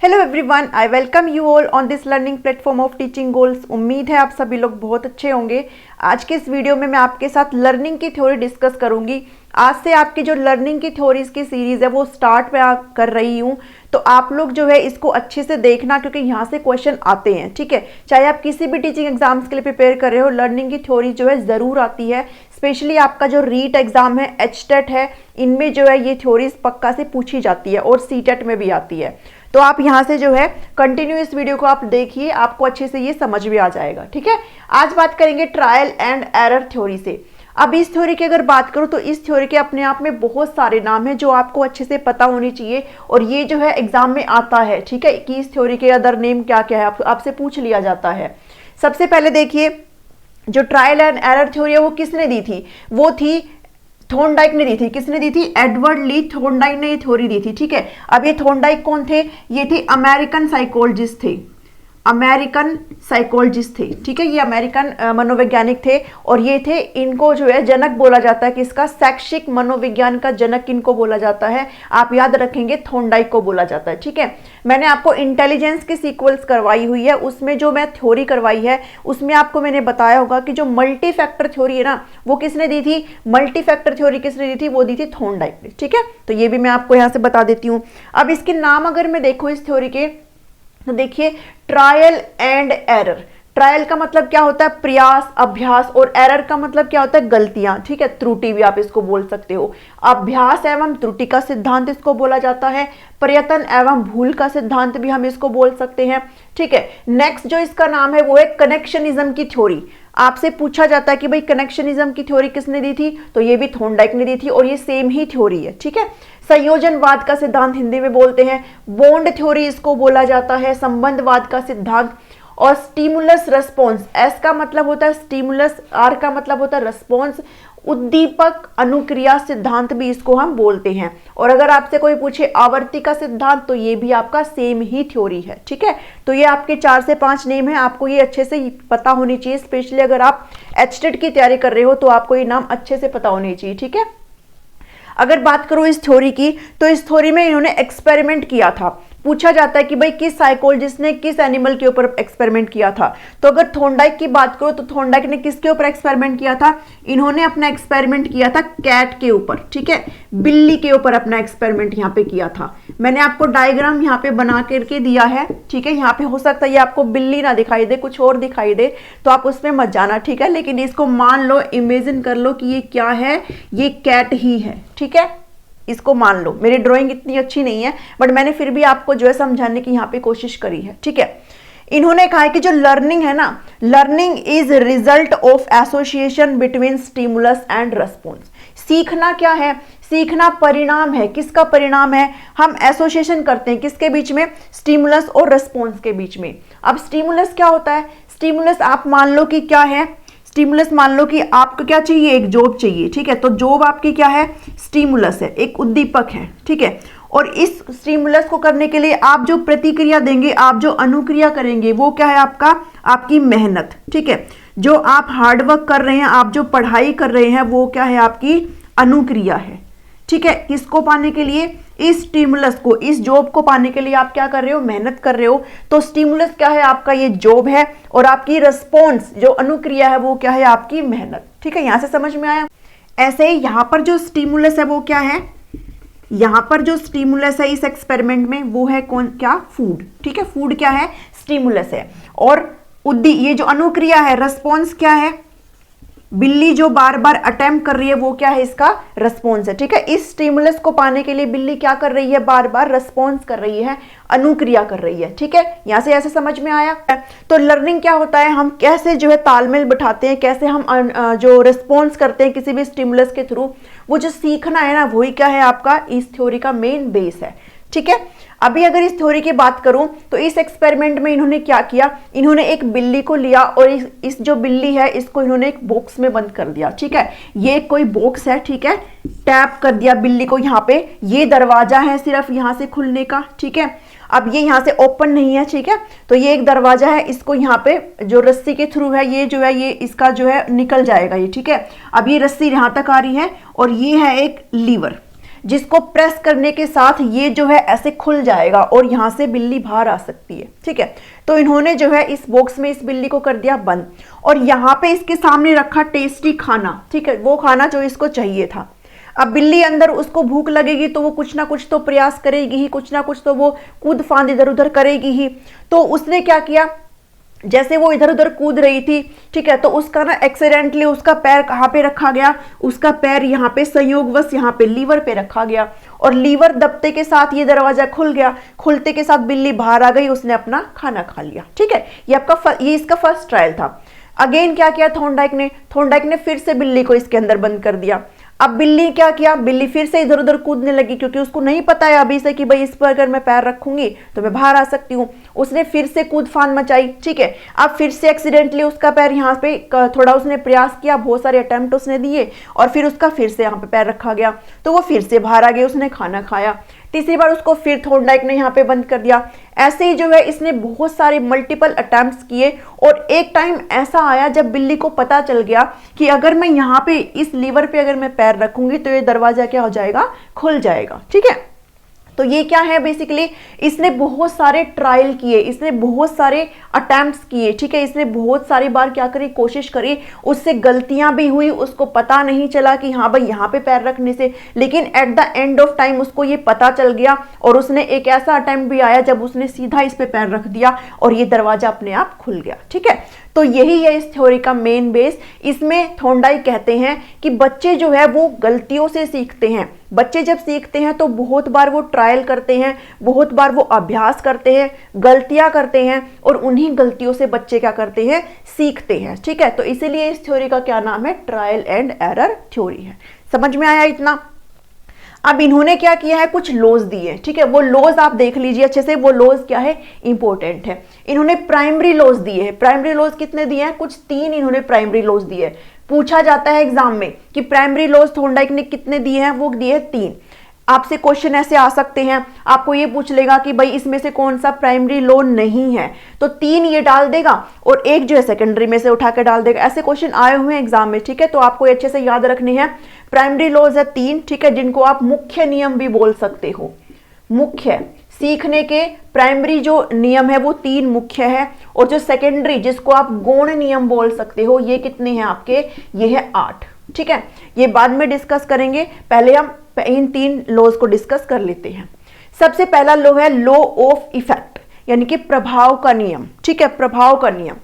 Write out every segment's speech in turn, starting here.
Hello everyone, I welcome you all on this learning platform of teaching goals. उम्मीद है आप सभी लोग बहुत अच्छे होंगे। आज के इस वीडियो में मैं आपके साथ लर्निंग की थ्योरी डिस्कस करूंगी। आज से आपकी जो लर्निंग की थ्योरीज की सीरीज है वो स्टार्ट मैं कर रही हूँ, तो आप लोग जो है इसको अच्छे से देखना क्योंकि यहाँ से क्वेश्चन आते हैं। ठीक है, चाहे आप किसी भी टीचिंग एग्जाम्स के लिए प्रिपेयर कर रहे हो, लर्निंग की थ्योरी जो है ज़रूर आती है। स्पेशली आपका जो रीट एग्जाम है, एचटेट है, इनमें जो है ये थ्योरीज पक्का से पूछी जाती है और सीटेट में भी आती है। तो आप यहाँ से जो है कंटिन्यू इस वीडियो को आप देखिए, आपको अच्छे से ये समझ में आ जाएगा। ठीक है, आज बात करेंगे ट्रायल एंड एरर थ्योरी से। अब इस थ्योरी की अगर बात करूं तो इस थ्योरी के अपने आप में बहुत सारे नाम हैं जो आपको अच्छे से पता होनी चाहिए, और ये जो है एग्जाम में आता है। ठीक है, कि इस थ्योरी के अदर नेम क्या क्या है आपसे पूछ लिया जाता है। सबसे पहले देखिए, जो ट्रायल एंड एरर थ्योरी है वो किसने दी थी? वो थी थॉर्नडाइक ने दी थी। किसने दी थी? एडवर्ड ली थॉर्नडाइक ने ये थ्योरी दी थी। ठीक है, अब ये थॉर्नडाइक कौन थे? ये थे अमेरिकन साइकोलॉजिस्ट थे, अमेरिकन साइकोलॉजिस्ट थे। ठीक है, ये अमेरिकन मनोवैज्ञानिक थे, और ये थे, इनको जो है जनक बोला जाता है कि इसका शैक्षिक मनोविज्ञान का जनक किनको बोला जाता है? आप याद रखेंगे, थॉर्नडाइक को बोला जाता है। ठीक है, मैंने आपको इंटेलिजेंस की सीक्वल्स करवाई हुई है, उसमें जो मैं थ्योरी करवाई है उसमें आपको मैंने बताया होगा कि जो मल्टी फैक्टर थ्योरी है ना, वो किसने दी थी? मल्टी फैक्टर थ्योरी किसने दी थी? वो दी थी थॉर्नडाइक ने। ठीक है, तो ये भी मैं आपको यहाँ से बता देती हूँ। अब इसके नाम अगर मैं देखूँ इस थ्योरी के, तो देखिए, ट्रायल एंड एरर। ट्रायल का मतलब क्या होता है? प्रयास, अभ्यास, और एरर का मतलब क्या होता है? गलतियां। ठीक है, त्रुटि भी आप इसको बोल सकते हो। अभ्यास एवं त्रुटि का सिद्धांत इसको बोला जाता है। प्रयत्न एवं भूल का सिद्धांत भी हम इसको बोल सकते हैं। ठीक है, नेक्स्ट जो इसका नाम है वो है कनेक्शनिज्म की थ्योरी। आपसे पूछा जाता है कि भाई कनेक्शनिज्म की थ्योरी किसने दी थी? तो ये भी थॉर्नडाइक ने दी थी, और ये सेम ही थ्योरी है। ठीक है, संयोजनवाद का सिद्धांत हिंदी में बोलते हैं, बॉन्ड थ्योरी इसको बोला जाता है, संबंधवाद का सिद्धांत, और स्टिमुलस रेस्पॉन्स। एस का मतलब होता है स्टिमुलस, आर का मतलब होता है रेस्पॉन्स, उद्दीपक अनुक्रिया सिद्धांत भी इसको हम बोलते हैं। और अगर आपसे कोई पूछे आवर्ती का सिद्धांत, तो ये भी आपका सेम ही थ्योरी है। ठीक है, तो ये आपके 4 से 5 नेम है, आपको ये अच्छे से पता होनी चाहिए। स्पेशली अगर आप एचटेट की तैयारी कर रहे हो तो आपको ये नाम अच्छे से पता होने चाहिए। ठीक है, अगर बात करूं इस थ्योरी की, तो इस थ्योरी में इन्होंने एक्सपेरिमेंट किया था। पूछा जाता है कि भाई किस साइकोलॉजिस्ट ने किस एनिमल के ऊपर एक्सपेरिमेंट किया था? तो अगर थॉर्नडाइक की बात करो तो थॉर्नडाइक ने किसके ऊपर एक्सपेरिमेंट किया था? इन्होंने अपना एक्सपेरिमेंट किया था कैट के ऊपर। ठीक है, बिल्ली के ऊपर अपना एक्सपेरिमेंट यहाँ पे किया था। मैंने आपको डायग्राम यहाँ पे बना करके दिया है। ठीक है, यहाँ पे हो सकता है ये आपको बिल्ली ना दिखाई दे, कुछ और दिखाई दे, तो आप उसमें मत जाना। ठीक है, लेकिन इसको मान लो, इमेजिन कर लो कि ये क्या है? ये कैट ही है। ठीक है, इसको मान लो। मेरी ड्राइंग इतनी अच्छी नहीं है, बट मैंने फिर भी आपको जो है समझाने की यहाँ पे कोशिश करी है। ठीक है, इन्होंने कहा है कि जो लर्निंग है ना, learning is result of association between stimulus and response. सीखना क्या है? सीखना परिणाम है। किसका परिणाम है? हम एसोसिएशन करते हैं किसके बीच में? स्टिमुलस और रेस्पॉन्स के बीच में। अब स्टिमुलस क्या होता है? स्टिमुलस आप मान लो कि क्या है? स्टिमुलस मान लो कि आपको क्या चाहिए? एक जॉब चाहिए। ठीक है, तो जॉब आपकी क्या है? स्टिमुलस है, एक उद्दीपक है। ठीक है, और इस स्टिमुलस को करने के लिए आप जो प्रतिक्रिया देंगे, आप जो अनुक्रिया करेंगे, वो क्या है? आपकी मेहनत। ठीक है, जो आप हार्डवर्क कर रहे हैं, आप जो पढ़ाई कर रहे हैं, वो क्या है? आपकी अनुक्रिया है। ठीक है, किसको पाने के लिए? इस स्टिमुलस को, इस जॉब को पाने के लिए आप क्या कर रहे हो? मेहनत कर रहे हो। तो स्टिमुलस क्या है? आपका ये जॉब है, और आपकी रिस्पॉन्स जो अनुक्रिया है वो क्या है? आपकी मेहनत। ठीक है, यहां से समझ में आया? ऐसे ही यहां पर जो स्टिमुलस है वो क्या है? यहां पर जो स्टिमुलस है इस एक्सपेरिमेंट में, वो है कौन? क्या? फूड। ठीक है, फूड क्या है? स्टिमुलस है। और ये जो अनुक्रिया है, रिस्पॉन्स क्या है? बिल्ली जो बार बार अटेम्प्ट कर रही है, वो क्या है? इसका रिस्पॉन्स है। ठीक है, इस स्टिमुलस को पाने के लिए बिल्ली क्या कर रही है? बार बार रिस्पॉन्स कर रही है, अनुक्रिया कर रही है। ठीक है, यहां से ऐसे समझ में आया? तो लर्निंग क्या होता है? हम कैसे जो है तालमेल बिठाते हैं, कैसे हम जो रिस्पॉन्स करते हैं किसी भी स्टिमुलस के थ्रू, वो जो सीखना है ना, वही क्या है? आपका इस थ्योरी का मेन बेस है। ठीक है, अभी अगर इस थ्योरी की बात करूं तो इस एक्सपेरिमेंट में इन्होंने क्या किया? इन्होंने एक बिल्ली को लिया, और इस जो बिल्ली है इसको इन्होंने एक बॉक्स में बंद कर दिया। ठीक है, ये कोई बॉक्स है। ठीक है, टैप कर दिया बिल्ली को यहाँ पे, ये दरवाजा है सिर्फ यहाँ से खुलने का। ठीक है, अब ये यहाँ से ओपन नहीं है। ठीक है, तो ये एक दरवाजा है, इसको यहाँ पे जो रस्सी के थ्रू है, ये जो है ये इसका जो है निकल जाएगा ये। ठीक है, अब ये रस्सी यहाँ तक आ रही है, और ये है एक लीवर। जिसको प्रेस करने के साथ ये जो है ऐसे खुल जाएगा और यहाँ से बिल्ली बाहर आ सकती है। ठीक है, तो इन्होंने जो है इस बॉक्स में इस बिल्ली को कर दिया बंद और यहाँ पे इसके सामने रखा टेस्टी खाना। ठीक है, वो खाना जो इसको चाहिए था। अब बिल्ली अंदर, उसको भूख लगेगी तो वो कुछ ना कुछ तो प्रयास करेगी ही, कुछ ना कुछ तो वो कूद फांद इधर उधर करेगी ही। तो उसने क्या किया, जैसे वो इधर उधर कूद रही थी, ठीक है, तो उसका ना एक्सीडेंटली उसका पैर कहाँ पे रखा गया, उसका पैर यहाँ पे संयोगवश यहाँ पे लीवर पे रखा गया और लीवर दबते के साथ ये दरवाजा खुल गया। खुलते के साथ बिल्ली बाहर आ गई, उसने अपना खाना खा लिया। ठीक है, ये इसका फर्स्ट ट्रायल था। अगेन क्या किया थॉर्नडाइक ने फिर से बिल्ली को इसके अंदर बंद कर दिया। अब बिल्ली क्या किया, बिल्ली फिर से इधर उधर कूदने लगी क्योंकि उसको नहीं पता है अभी से कि भाई इस पर अगर मैं पैर रखूंगी तो मैं बाहर आ सकती हूँ। उसने फिर से कूद फांद मचाई। ठीक है, अब फिर से एक्सीडेंटली उसका पैर यहाँ पे थोड़ा उसने प्रयास किया, बहुत सारे अटेम्प्ट उसने दिए और फिर उसका फिर से यहाँ पे पैर रखा गया तो वो फिर से बाहर आ गई, उसने खाना खाया। तीसरी बार उसको फिर थॉर्नडाइक ने यहाँ पे बंद कर दिया। ऐसे ही जो है इसने बहुत सारे मल्टीपल अटेम्प्ट्स किए और एक टाइम ऐसा आया जब बिल्ली को पता चल गया कि अगर मैं यहाँ पे इस लीवर पे अगर मैं पैर रखूंगी तो ये दरवाजा क्या हो जाएगा, खुल जाएगा। ठीक है, तो ये क्या है, बेसिकली इसने बहुत सारे ट्रायल किए, इसने बहुत सारे अटेम्प्ट्स किए। ठीक है, इसने बहुत सारी बार क्या करी, कोशिश करी, उससे गलतियां भी हुई, उसको पता नहीं चला कि हाँ भाई यहाँ पे पैर रखने से, लेकिन at the end of time उसको ये पता चल गया और उसने एक ऐसा अटेम्प्ट भी आया जब उसने सीधा इस पे पैर रख दिया और ये दरवाजा अपने आप खुल गया। ठीक है, तो यही है इस थ्योरी का मेन बेस। इसमें थॉर्नडाइक कहते हैं कि बच्चे जो है वो गलतियों से सीखते हैं। बच्चे जब सीखते हैं तो बहुत बार वो ट्रायल करते हैं, बहुत बार वो अभ्यास करते हैं, गलतियां करते हैं और उन्हीं गलतियों से बच्चे क्या करते हैं, सीखते हैं। ठीक है, तो इसीलिए इस थ्योरी का क्या नाम है, ट्रायल एंड एरर थ्योरी है। समझ में आया इतना? अब इन्होंने क्या किया है, कुछ लॉज दिए। ठीक है, वो लॉज आप देख लीजिए अच्छे से, वो लॉज क्या है, इंपॉर्टेंट है। इन्होंने प्राइमरी लॉज दिए हैं। प्राइमरी लॉज कितने दिए हैं, कुछ 3 इन्होंने प्राइमरी लॉज दिए हैं। पूछा जाता है एग्जाम में कि प्राइमरी लॉज थॉर्नडाइक ने कितने दिए हैं, वो दिए 3। आपसे क्वेश्चन ऐसे आ सकते हैं, आपको ये पूछ लेगा कि भाई इसमें से कौन सा प्राइमरी लॉ नहीं है, तो 3 ये डाल देगा और एक जो है सेकेंडरी में से उठा के डाल देगा। ऐसे क्वेश्चन आए हुए हैं एग्जाम में। ठीक है, तो आपको अच्छे से याद रखने हैं। प्राइमरी लॉज है 3, ठीक है, जिनको आप मुख्य नियम भी बोल सकते हो। मुख्य सीखने के प्राइमरी जो नियम है वो 3 मुख्य है और जो सेकेंडरी जिसको आप गौण नियम बोल सकते हो, ये कितने हैं आपके, ये है 8। ठीक है, ये बाद में डिस्कस करेंगे, पहले हम इन 3 लॉज को डिस्कस कर लेते हैं। सबसे पहला लॉ है लॉ ऑफ इफेक्ट, यानी कि प्रभाव का नियम। ठीक है, प्रभाव का नियम।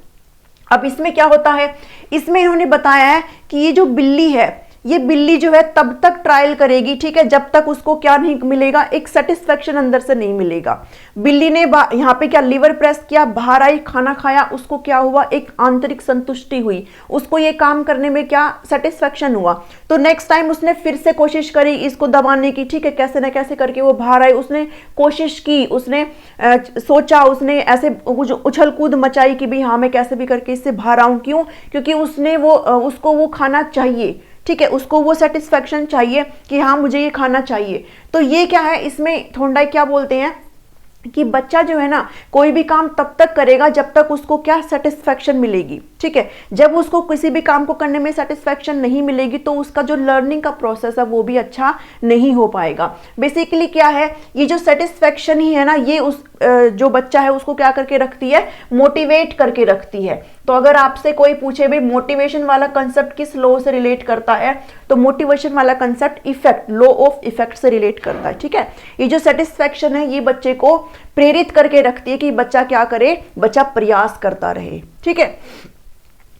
अब इसमें क्या होता है, इसमें इन्होंने बताया है कि ये जो बिल्ली है, ये बिल्ली जो है तब तक ट्रायल करेगी, ठीक है, जब तक उसको क्या नहीं मिलेगा, एक सेटिस्फेक्शन अंदर से नहीं मिलेगा। बिल्ली ने यहाँ पे क्या लीवर प्रेस किया, बाहर आई, खाना खाया, उसको क्या हुआ, एक आंतरिक संतुष्टि हुई, उसको ये काम करने में क्या सेटिस्फेक्शन हुआ। तो नेक्स्ट टाइम उसने फिर से कोशिश करी इसको दबाने की। ठीक है, कैसे ना कैसे करके वो बाहर आई, उसने कोशिश की, उसने सोचा, उसने ऐसे उछल कूद मचाई कि भाई हाँ मैं कैसे भी करके इससे बाहर आऊं। क्यों? क्योंकि उसको वो खाना चाहिए। ठीक है, उसको वो सेटिस्फेक्शन चाहिए कि हाँ मुझे ये खाना चाहिए। तो ये क्या है, इसमें थॉर्नडाइक क्या बोलते हैं कि बच्चा जो है ना कोई भी काम तब तक करेगा जब तक उसको क्या सेटिस्फेक्शन मिलेगी। ठीक है, जब उसको किसी भी काम को करने में सेटिस्फेक्शन नहीं मिलेगी तो उसका जो लर्निंग का प्रोसेस है वो भी अच्छा नहीं हो पाएगा। बेसिकली क्या है, ये जो सेटिस्फेक्शन ही है ना, ये उस जो बच्चा है उसको क्या करके रखती है, मोटिवेट करके रखती है। तो अगर आपसे कोई पूछे भाई मोटिवेशन वाला कंसेप्ट किस लॉ से रिलेट करता है, तो मोटिवेशन वाला concept effect, law of effect से रिलेट करता है। ठीक है, ये जो सेटिस्फेक्शन है ये बच्चे को प्रेरित करके रखती है कि बच्चा क्या करे, बच्चा प्रयास करता रहे। ठीक है,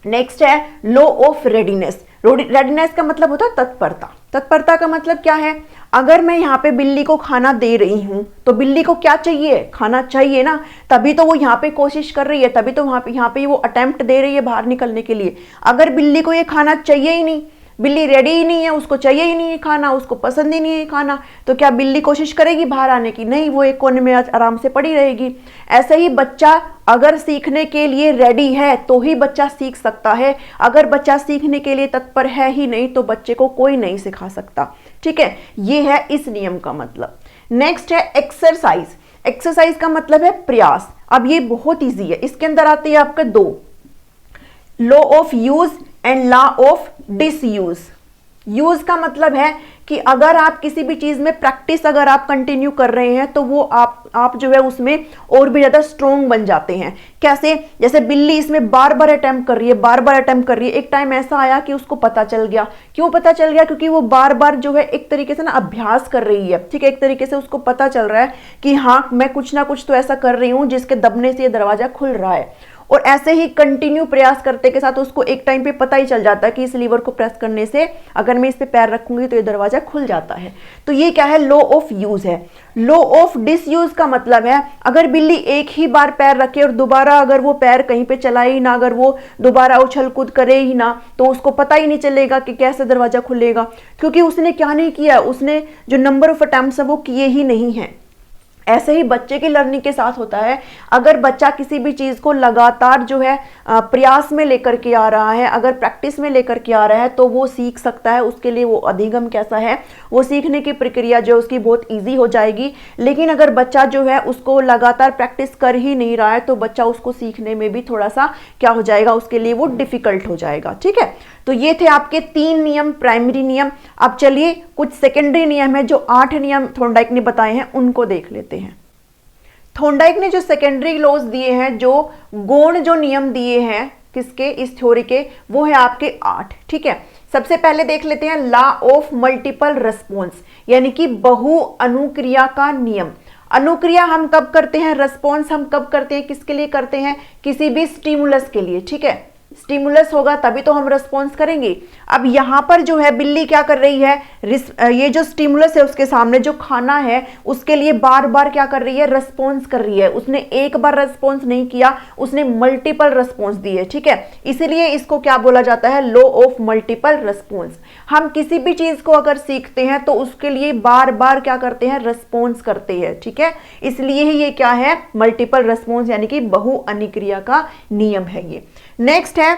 नेक्स्ट है लॉ ऑफ रेडीनेस। रेडीनेस का मतलब होता है तत्परता। तत्परता का मतलब क्या है, अगर मैं यहाँ पे बिल्ली को खाना दे रही हूँ तो बिल्ली को क्या चाहिए, खाना चाहिए ना, तभी तो वो यहाँ पे कोशिश कर रही है, तभी तो यहाँ पे वो अटेम्प्ट दे रही है बाहर निकलने के लिए। अगर बिल्ली को ये खाना चाहिए ही नहीं, बिल्ली रेडी ही नहीं है, उसको चाहिए ही नहीं है खाना, उसको पसंद ही नहीं है खाना, तो क्या बिल्ली कोशिश करेगी बाहर आने की? नहीं, वो एक कोने में आराम से पड़ी रहेगी। ऐसे ही बच्चा अगर सीखने के लिए रेडी है तो ही बच्चा सीख सकता है। अगर बच्चा सीखने के लिए तत्पर है ही नहीं तो बच्चे को कोई नहीं सिखा सकता। ठीक है, ये है इस नियम का मतलब। नेक्स्ट है एक्सरसाइज। एक्सरसाइज का मतलब है प्रयास। अब ये बहुत ईजी है, इसके अंदर आते हैं आपके 2, law of use and law of disuse. Use का मतलब है कि अगर आप किसी भी चीज में प्रैक्टिस अगर आप कंटिन्यू कर रहे हैं तो वो आप जो है उसमें और भी ज्यादा स्ट्रोंग बन जाते हैं। कैसे? जैसे बिल्ली इसमें बार बार अटेम्प्ट कर रही है, बार बार अटेम्प्ट कर रही है। एक टाइम ऐसा आया कि उसको पता चल गया। क्यों पता चल गया? क्योंकि वो बार बार जो है एक तरीके से ना अभ्यास कर रही है, ठीक है। एक तरीके से उसको पता चल रहा है कि हाँ, मैं कुछ ना कुछ तो ऐसा कर रही हूं जिसके दबने से ये दरवाजा खुल रहा है। और ऐसे ही कंटिन्यू प्रयास करते के साथ उसको एक टाइम पे पता ही चल जाता है कि इस लीवर को प्रेस करने से अगर मैं इस पे पैर रखूंगी तो ये दरवाजा खुल जाता है। तो ये क्या है? लॉ ऑफ यूज है। लॉ ऑफ डिसयूज का मतलब है अगर बिल्ली एक ही बार पैर रखे और दोबारा अगर वो पैर कहीं पे चलाए ही ना, अगर वो दोबारा उछल कूद करे ही ना, तो उसको पता ही नहीं चलेगा कि कैसे दरवाजा खुलेगा, क्योंकि उसने क्या नहीं किया, उसने जो नंबर ऑफ अटेम्प्ट्स है वो किए ही नहीं है। ऐसे ही बच्चे की लर्निंग के साथ होता है। अगर बच्चा किसी भी चीज को लगातार जो है प्रयास में लेकर के आ रहा है, अगर प्रैक्टिस में लेकर के आ रहा है, तो वो सीख सकता है। उसके लिए वो अधिगम कैसा है, वो सीखने की प्रक्रिया जो उसकी बहुत इजी हो जाएगी। लेकिन अगर बच्चा जो है उसको लगातार प्रैक्टिस कर ही नहीं रहा है तो बच्चा उसको सीखने में भी थोड़ा सा क्या हो जाएगा, उसके लिए वो डिफिकल्ट हो जाएगा। ठीक है, तो ये थे आपके 3 नियम, प्राइमरी नियम। अब चलिए कुछ सेकेंडरी नियम है, जो 8 नियम थॉर्नडाइक ने बताए हैं, उनको देख लेते हैं। थॉर्नडाइक ने जो सेकेंडरी लॉज दिए हैं, जो गौण जो नियम दिए हैं किसके, इस थ्योरी के, वो है आपके 8। ठीक है, सबसे पहले देख लेते हैं लॉ ऑफ मल्टीपल रेस्पॉन्स, यानी कि बहु अनुक्रिया का नियम। अनुक्रिया हम कब करते हैं, रेस्पॉन्स हम कब करते हैं, किसके लिए करते हैं, किसी भी स्टिमुलस के लिए। ठीक है, स्टिमुलस होगा तभी तो हम रेस्पॉन्स करेंगे। अब यहां पर जो है बिल्ली क्या कर रही है, ये जो स्टिमुलस है उसके सामने जो खाना है उसके लिए बार बार क्या कर रही है, रेस्पॉन्स कर रही है। उसने एक बार रेस्पॉन्स नहीं किया, उसने मल्टीपल रेस्पॉन्स दिए। ठीक है, इसीलिए इसको क्या बोला जाता है, लॉ ऑफ मल्टीपल रेस्पॉन्स। हम किसी भी चीज को अगर सीखते हैं तो उसके लिए बार बार क्या करते हैं, रेस्पॉन्स करते हैं। ठीक है, इसलिए ही ये क्या है, मल्टीपल रेस्पॉन्स, यानी कि बहु अनुक्रिया का नियम है ये। नेक्स्ट है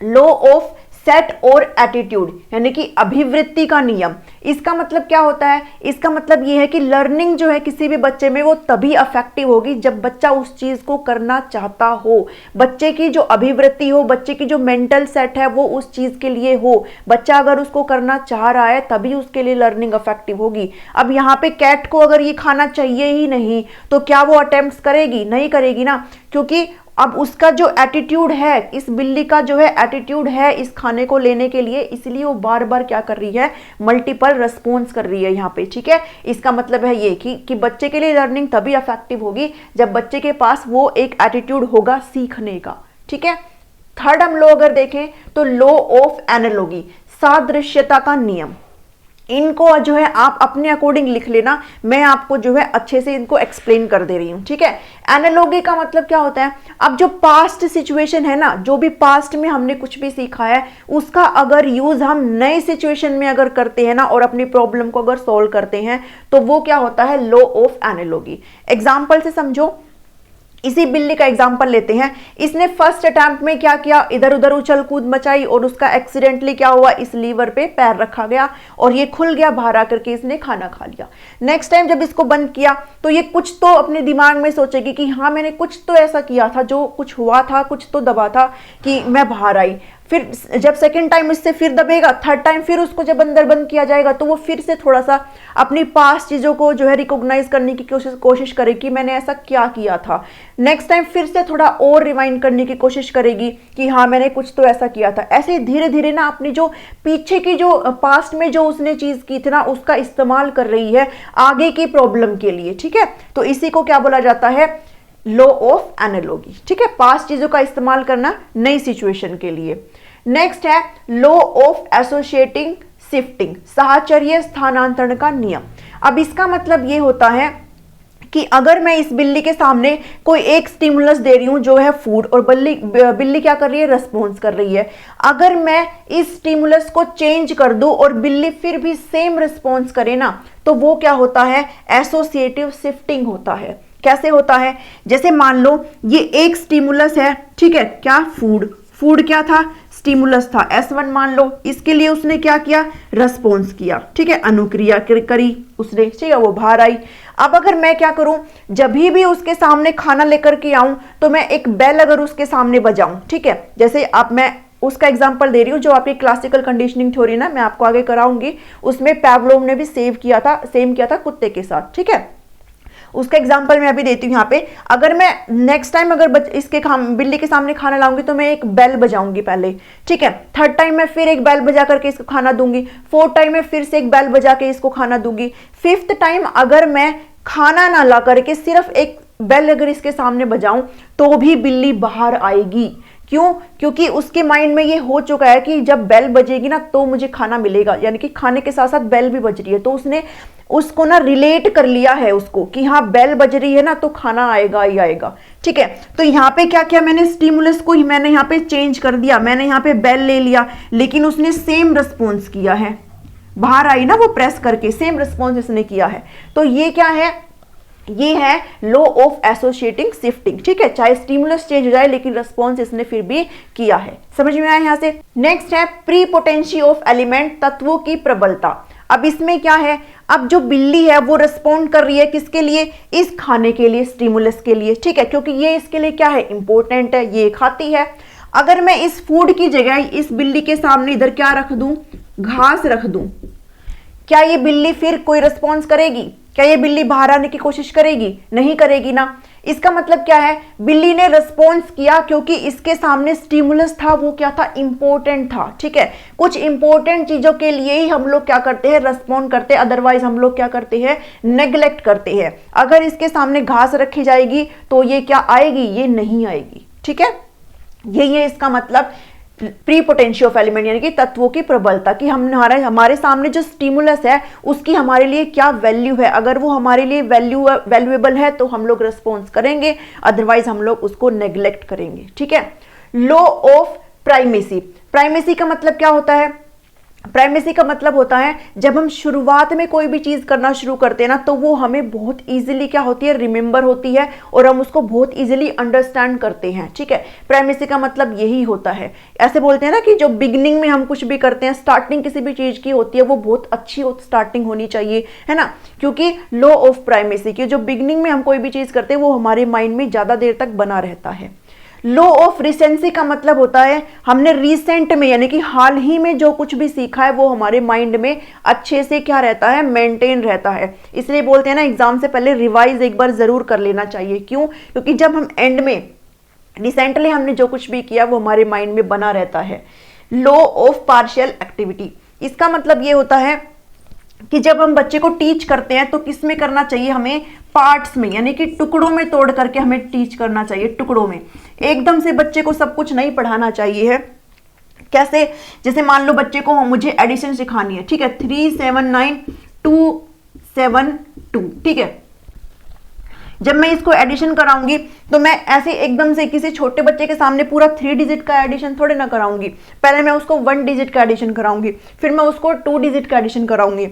लॉ ऑफ सेट और एटीट्यूड, यानी कि अभिवृत्ति का नियम। इसका मतलब क्या होता है, इसका मतलब यह है कि लर्निंग जो है किसी भी बच्चे में वो तभी अफेक्टिव होगी जब बच्चा उस चीज को करना चाहता हो, बच्चे की जो अभिवृत्ति हो, बच्चे की जो मेंटल सेट है वो उस चीज के लिए हो। बच्चा अगर उसको करना चाह रहा है तभी उसके लिए लर्निंग अफेक्टिव होगी। अब यहाँ पे कैट को अगर ये खाना चाहिए ही नहीं तो क्या वो अटेम्प्ट्स करेगी, नहीं करेगी ना, क्योंकि अब उसका जो एटीट्यूड है, इस बिल्ली का जो है एटीट्यूड है इस खाने को लेने के लिए, इसलिए वो बार बार क्या कर रही है, मल्टीपल रेस्पॉन्स कर रही है यहाँ पे। ठीक है, इसका मतलब है ये कि बच्चे के लिए लर्निंग तभी अफेक्टिव होगी जब बच्चे के पास वो एक एटीट्यूड होगा सीखने का। ठीक है, थर्ड हम लॉ अगर देखें तो लॉ ऑफ एनालॉजी, सादृश्यता का नियम। इनको जो है आप अपने अकॉर्डिंग लिख लेना, मैं आपको जो है अच्छे से इनको एक्सप्लेन कर दे रही हूं। ठीक है, एनालॉजी का मतलब क्या होता है, अब जो पास्ट सिचुएशन है ना, जो भी पास्ट में हमने कुछ भी सीखा है उसका अगर यूज हम नए सिचुएशन में अगर करते हैं ना और अपनी प्रॉब्लम को अगर सॉल्व करते हैं तो वो क्या होता है, लॉ ऑफ एनालॉजी। एग्जाम्पल से समझो, इसी बिल्ली का एग्जाम्पल लेते हैं। इसने फर्स्ट अटेम्प्ट में क्या किया, इधर उधर उछल कूद मचाई और उसका एक्सीडेंटली क्या हुआ, इस लीवर पे पैर रखा गया और ये खुल गया, बाहर आकर के इसने खाना खा लिया। नेक्स्ट टाइम जब इसको बंद किया तो ये कुछ तो अपने दिमाग में सोचेगी कि हाँ मैंने कुछ तो ऐसा किया था, जो कुछ हुआ था, कुछ तो दबा था कि मैं बाहर आई। फिर जब सेकंड टाइम इससे फिर दबेगा, थर्ड टाइम फिर उसको जब अंदर बंद किया जाएगा तो वो फिर से थोड़ा सा अपनी पास्ट चीजों को जो है रिकॉग्नाइज करने की कोशिश करेगी कि मैंने ऐसा क्या किया था। नेक्स्ट टाइम फिर से थोड़ा और रिवाइंड करने की कोशिश करेगी कि हाँ मैंने कुछ तो ऐसा किया था। ऐसे धीरे धीरे ना अपनी जो पीछे की जो पास्ट में जो उसने चीज की थी ना उसका इस्तेमाल कर रही है आगे की प्रॉब्लम के लिए। ठीक है, तो इसी को क्या बोला जाता है, लॉ ऑफ एनालॉजी। ठीक है, पास्ट चीजों का इस्तेमाल करना नई सिचुएशन के लिए। नेक्स्ट है लॉ ऑफ एसोसिएटिंग शिफ्टिंग, साहचर्य स्थानांतरण का नियम। अब इसका मतलब ये होता है कि अगर मैं इस बिल्ली के सामने कोई एक स्टिमुलस दे रही हूं जो है फूड, और बिल्ली क्या कर रही है, रेस्पॉन्स कर रही है। अगर मैं इस स्टिमुलस को चेंज कर दूं और बिल्ली फिर भी सेम रिस्पॉन्स करे ना, तो वो क्या होता है, एसोसिएटिव शिफ्टिंग होता है। कैसे होता है, जैसे मान लो ये एक स्टिमुलस है, ठीक है, क्या, फूड क्या था, स्टिमुलस था, S1 मान लो, इसके लिए उसने क्या किया, रेस्पॉन्स किया। ठीक है, अनुक्रिया करी उसने, ठीक है, वो बाहर आई। अब अगर मैं क्या करूं, जब भी उसके सामने खाना लेकर के आऊं तो मैं एक बेल अगर उसके सामने बजाऊं, ठीक है, जैसे अब मैं उसका एग्जांपल दे रही हूँ, जो आपकी क्लासिकल कंडीशनिंग थ्योरी ना मैं आपको आगे कराऊंगी, उसमें पैवलोव ने भी सेम किया था कुत्ते के साथ, ठीक है। उसका एग्जांपल मैं अभी देती हूँ यहाँ पे। अगर मैं नेक्स्ट टाइम अगर इसके बिल्ली के सामने खाना लाऊंगी तो मैं एक बेल बजाऊंगी पहले, ठीक है। थर्ड टाइम मैं फिर एक बेल बजा करके इसको खाना दूंगी, फोर्थ टाइम मैं फिर से एक बेल बजा के इसको खाना दूंगी, फिफ्थ टाइम अगर मैं खाना ना ला करके सिर्फ एक बेल अगर इसके सामने बजाऊं तो भी बिल्ली बाहर आएगी। क्यों? क्योंकि उसके माइंड में ये हो चुका है कि जब बेल बजेगी ना तो मुझे खाना मिलेगा, यानी कि खाने के साथ साथ बेल भी बज रही है, तो उसने उसको ना रिलेट कर लिया है उसको कि हाँ बेल बज रही है ना तो खाना आएगा ही आएगा, ठीक है। तो यहाँ पे क्या किया मैंने, स्टिमुलस को ही मैंने यहाँ पे चेंज कर दिया, मैंने यहाँ पे बेल ले लिया, लेकिन उसने सेम रिस्पॉन्स किया है, बाहर आई ना वो प्रेस करके, सेम रिस्पॉन्स इसने किया है। तो ये क्या है, ये है लॉ ऑफ एसोसिएटिंग शिफ्टिंग, ठीक है। चाहे स्टिमुलस चेंज हो जाए लेकिन रिस्पॉन्स इसने फिर भी किया है। समझ में आया यहाँ से। नेक्स्ट है प्री पोटेंसी ऑफ एलिमेंट, तत्वों की प्रबलता। अब इसमें क्या है, अब जो बिल्ली है वो रिस्पॉन्ड कर रही है किसके लिए, इस खाने के लिए, स्टिमुलस के लिए, ठीक है, क्योंकि ये इसके लिए क्या है, इंपॉर्टेंट है, ये खाती है। अगर मैं इस फूड की जगह इस बिल्ली के सामने इधर क्या रख दूं, घास रख दूं, क्या ये बिल्ली फिर कोई रिस्पॉन्स करेगी? क्या ये बिल्ली बाहर आने की कोशिश करेगी? नहीं करेगी ना। इसका मतलब क्या है, बिल्ली ने रिस्पॉन्स किया क्योंकि इसके सामने स्टिमुलस था, वो क्या था, इंपॉर्टेंट था, ठीक है। कुछ इंपॉर्टेंट चीजों के लिए ही हम लोग क्या करते हैं, रिस्पॉन्ड करते हैं, अदरवाइज हम लोग क्या करते हैं, नेग्लेक्ट करते हैं। अगर इसके सामने घास रखी जाएगी तो ये क्या आएगी, ये नहीं आएगी, ठीक है। ये इसका मतलब प्री पोटेंसी ऑफ एलिमेंट, यानी कि तत्वों की प्रबलता, कि हमारे सामने जो स्टिमुलस है उसकी हमारे लिए क्या वैल्यू है। अगर वो हमारे लिए वैल्यूएबल है तो हम लोग रिस्पॉन्स करेंगे, अदरवाइज हम लोग उसको नेग्लेक्ट करेंगे, ठीक है। लॉ ऑफ प्राइमेसी, प्राइमेसी का मतलब क्या होता है, प्राइमेसी का मतलब होता है जब हम शुरुआत में कोई भी चीज करना शुरू करते हैं ना तो वो हमें बहुत इजीली क्या होती है, रिमेंबर होती है, और हम उसको बहुत इजीली अंडरस्टैंड करते हैं, ठीक है। प्राइमेसी का मतलब यही होता है। ऐसे बोलते हैं ना कि जो बिगिनिंग में हम कुछ भी करते हैं, स्टार्टिंग किसी भी चीज की होती है वो बहुत अच्छी स्टार्टिंग होनी चाहिए, है ना, क्योंकि लॉ ऑफ प्राइमेसी की जो बिगिनिंग में हम कोई भी चीज करते हैं वो हमारे माइंड में ज्यादा देर तक बना रहता है। लॉ ऑफ रिसेंसी का मतलब होता है हमने रिसेंट में, यानी कि हाल ही में जो कुछ भी सीखा है वो हमारे माइंड में अच्छे से क्या रहता है, मेंटेन रहता है। इसलिए बोलते हैं ना एग्जाम से पहले रिवाइज एक बार जरूर कर लेना चाहिए। क्यों? क्योंकि जब हम एंड में रिसेंटली हमने जो कुछ भी किया वो हमारे माइंड में बना रहता है। लॉ ऑफ पार्शियल एक्टिविटी, इसका मतलब ये होता है कि जब हम बच्चे को टीच करते हैं तो किस में करना चाहिए, हमें पार्ट्स में, यानी कि टुकड़ों में तोड़ करके हमें टीच करना चाहिए, टुकड़ों में। एकदम से बच्चे को सब कुछ नहीं पढ़ाना चाहिए है। कैसे? जैसे मान लो बच्चे को मुझे एडिशन सिखानी है, ठीक है, 379272, ठीक है। जब मैं इसको एडिशन कराऊंगी तो मैं ऐसे एकदम से किसी छोटे बच्चे के सामने पूरा 3 डिजिट का एडिशन थोड़े ना कराऊंगी। पहले मैं उसको 1 डिजिट का एडिशन कराऊंगी, फिर मैं उसको 2 डिजिट का एडिशन कराऊंगी।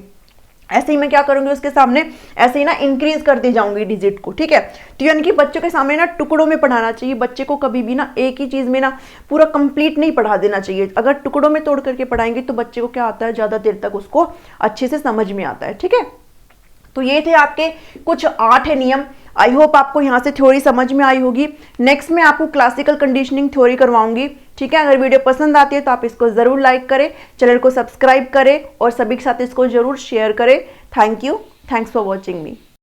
ऐसे ही मैं क्या करूंगी उसके सामने, ऐसे ही ना इंक्रीज करती जाऊंगी डिजिट को, ठीक है। तो यानी कि बच्चों के सामने ना टुकड़ों में पढ़ाना चाहिए। बच्चे को कभी भी ना एक ही चीज में ना पूरा कंप्लीट नहीं पढ़ा देना चाहिए। अगर टुकड़ों में तोड़ करके पढ़ाएंगे तो बच्चे को क्या आता है, ज्यादा देर तक उसको अच्छे से समझ में आता है, ठीक है। तो ये थे आपके कुछ 8 नियम। आई होप आपको यहाँ से थ्योरी समझ में आई होगी। नेक्स्ट में आपको क्लासिकल कंडीशनिंग थ्योरी करवाऊंगी, ठीक है। अगर वीडियो पसंद आती है तो आप इसको जरूर लाइक करें, चैनल को सब्सक्राइब करें और सभी के साथ इसको जरूर शेयर करें। Thank you, thanks for watching me.